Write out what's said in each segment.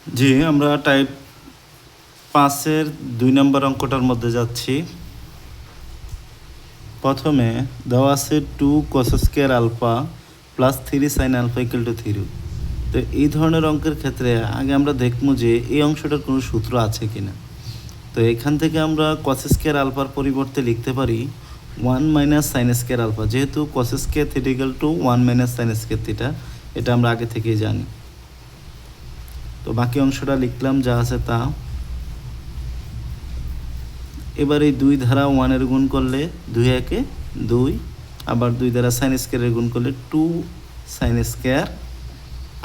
জি, আমরা টাইপ 5-এর 2 নম্বর অঙ্কটার মধ্যে যাচ্ছি। প্রথমে দেওয়া আছে 2 cos square alpha plus 3 sin alpha equal to 3। তো এই ধরনের অঙ্কের ক্ষেত্রে আগে আমরা দেখবো যে এই অংশটার কোনো সূত্র আছে কিনা। তো এখান থেকে আমরা cos স্কয়ার আলফার পরিবর্তে লিখতে পারি 1 মাইনাস সাইন স্কয়ার আলফা, যেহেতু cos square theta equal to 1 minus sine square theta, এটা আমরা আগে থেকেই জানি। তো বাকি অংশটা লিখলাম যা আছে তা। এবার এই 2 দ্বারা 1-এর গুণ করলে 2 একে 2, আবার 2 দ্বারা সাইন স্কয়ারের গুণ করলে 2 সাইন স্কয়ার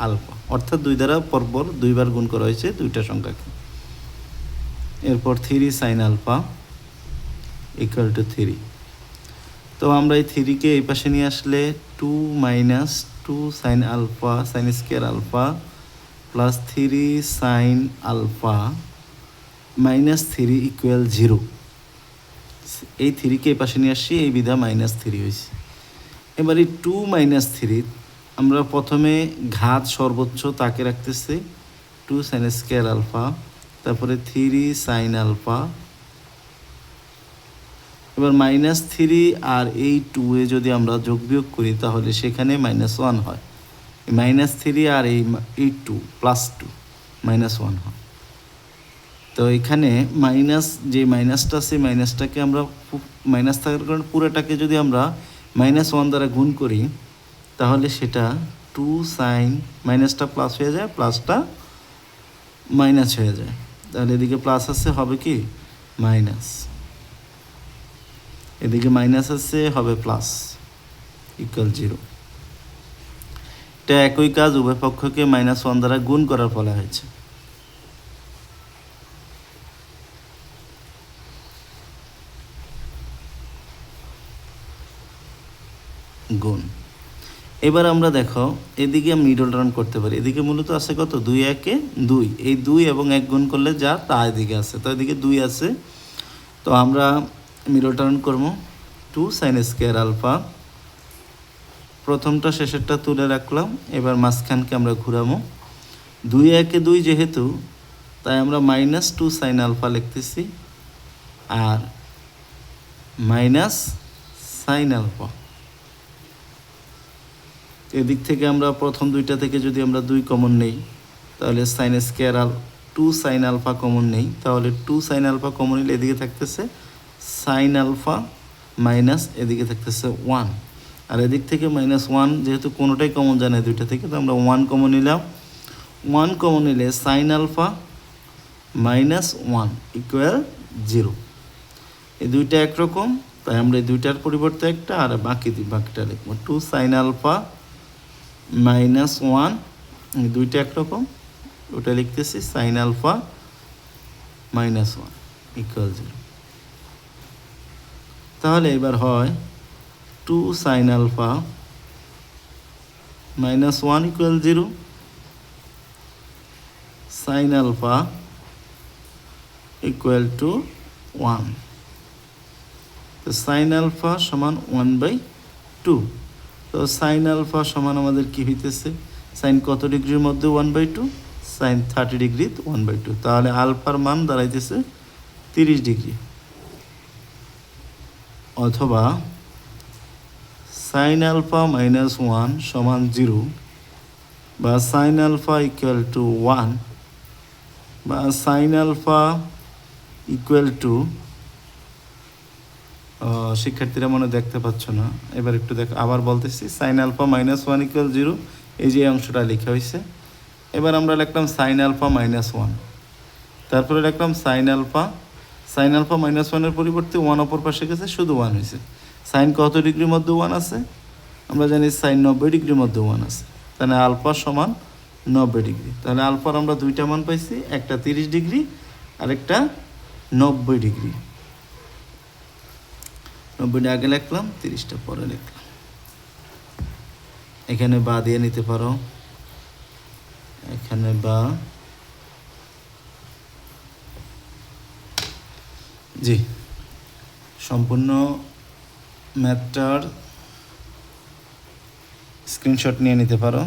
আলফা, অর্থাৎ 2 দ্বারা পরপর 2 বার গুণ করা হয়েছে দুইটা সংখ্যাকে। এরপর 3 সাইন আলফা ইকুয়াল টু 3। তো আমরা এই 3-কে এই পাশে নিয়ে আসলে 2 minus 2 sine alpha sine square alpha plus 3 sine alpha minus 3 equal 0। এই 3-কে এই পাশে নিয়ে আসছি, এই বিধা মাইনাস 3 হয়েছে। এবার এই 2 মাইনাস 3 আমরা প্রথমে ঘাত সর্বোচ্চ তাকে রাখতেছি 2 সাইন স্কয়ার আলফা, তারপরে 3 সাইন আলফা। এবার মাইনাস 3 আর এই 2-এ যদি আমরা যোগ বিয়োগ করি তাহলে সেখানে -1 হয়। মাইনাস 3 আর এই 2 প্লাস 2 -1 হয়। তো এখানে মাইনাস যে মাইনাসটা আছে, মাইনাসটাকে আমরা মাইনাস থাকার কারণে পুরোটাকে যদি আমরা -1 দ্বারা গুণ করি তাহলে সেটা 2 সাইন, মাইনাসটা প্লাস হয়ে যায়, প্লাসটা মাইনাস হয়ে যায়। তাহলে এদিকে প্লাস আছে, হবে কি মাইনাস, এদিকে মাইনাস আছে, হবে প্লাস, ইকুয়াল 0। এটা একই কাজ উভয় পক্ষকে -1 দ্বারা গুণ করার ফলে হয়েছে। গুণ। এবার আমরা দেখো এদিকে মিডল টার্ম করতে পারি। এদিকে মূলত আছে কত, 2 একে 2, এই 2 এবং 1 গুণ করলে যা তা এদিকে আছে, তো এদিকে 2 আছে। তো আমরা মিডল টার্ম করবো 2 সাইন স্কয়ার আলফা, প্রথমটা শেষেরটা তুলে রাখলাম। এবার মাঝখানকে আমরা ঘুরাবো, 2 একে 2 যেহেতু, তাই আমরা -2 সাইন আলফা লিখতেছি আর মাইনাস সাইন আলফা। এদিক থেকে আমরা প্রথম দুইটা থেকে যদি আমরা 2 কমন নেই তাহলে sine square 2 sine alpha common নেই, তাহলে 2 সাইন আলফা কমন নিলে এদিকে থাকতেছে সাইন আলফা মাইনাস এদিকে থাকতেছে 1, আর এদিক থেকে -1, যেহেতু কোনোটাই কমন যায় না দুইটা থেকে, তো আমরা 1 কমন নিলাম। 1 কমন নিলে সাইন আলফা -1 ইকুয়াল 0। এই দুইটা একরকম, তাই আমরা এই দুইটার পরিবর্তে একটা আর বাকিটা লিখবো 2 সাইন আলফা -1, দুইটা একরকম, ওটা লিখতেছি সাইন আলফা -1 ইকুয়াল 0। তাহলে এবার হয় 2 sine alpha -1 equal 0, sine alpha equal to 1। তো সাইন আলফা সমান 1/2। তো সাইন আলফা সমান আমাদের কি হইতেছে, সাইন কত ডিগ্রির মধ্যে 1/2, সাইন 30 ডিগ্রি 1/2, তাহলে আলফার মান দাঁড়াইতেছে 30 ডিগ্রি। অথবা সাইন আলফা -1 সমান 0, বা সাইন আলফা ইকুয়াল টু 1, বা সাইন আলফা ইকুয়াল টু, শিক্ষার্থীরা মনে দেখতে পাচ্ছ না, এবার একটু দেখো, আবার বলতেছি সাইন আলফা -1 ইকুয়াল 0, এই যে অংশটা লেখা হয়েছে। এবার আমরা লিখলাম সাইন আলফা -1, তারপরে লিখলাম সাইন আলফা -1-এর পরিবর্তে 1 অপর পাশে গেছে, শুধু 1 হয়েছে। সাইন কত ডিগ্রির মধ্যে 1 আছে, আমরা জানি সাইন 90 ডিগ্রির মধ্যে 1 আছে, তাহলে আলফা সমান 90 ডিগ্রি। তাহলে আলফার আমরা দুইটা মান পাইছি, একটা 30 ডিগ্রি আর একটা 90 ডিগ্রি। 90টা আগে লিখলাম, 30টা পরে লিখলাম। এখানে বা দিয়ে নিতে পারো, এখানে বা, জি, সম্পূর্ণ ম্যাথটার স্ক্রিনশট নিয়ে নিতে পারো।